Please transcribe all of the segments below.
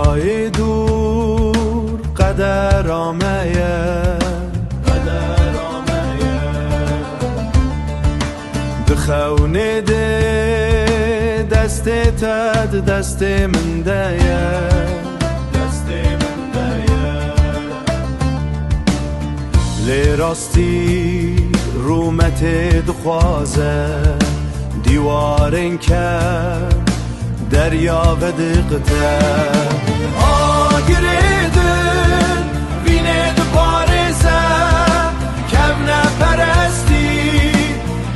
جای دور قدر آمه دخونه ده دست تد دست من ده لی راستی رومت دخوازه دیوارن کرد دریا و دقته آگریدن بینه دو پارزه کم نپرستی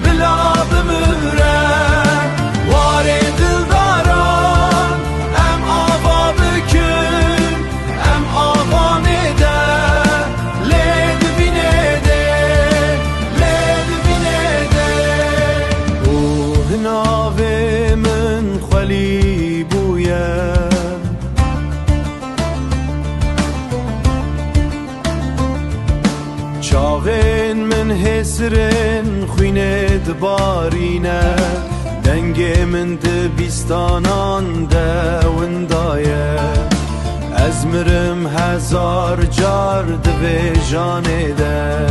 بلا بمره واره دلداران ام آوا بکن ام آوا نده لید بینه ده لید بینه ده اوه ناوه من خلی بویه چاغن من حسرن خوینه دبارینه دنگ من دبیستانان دوندایه از مرم هزار جار دوی جانه ده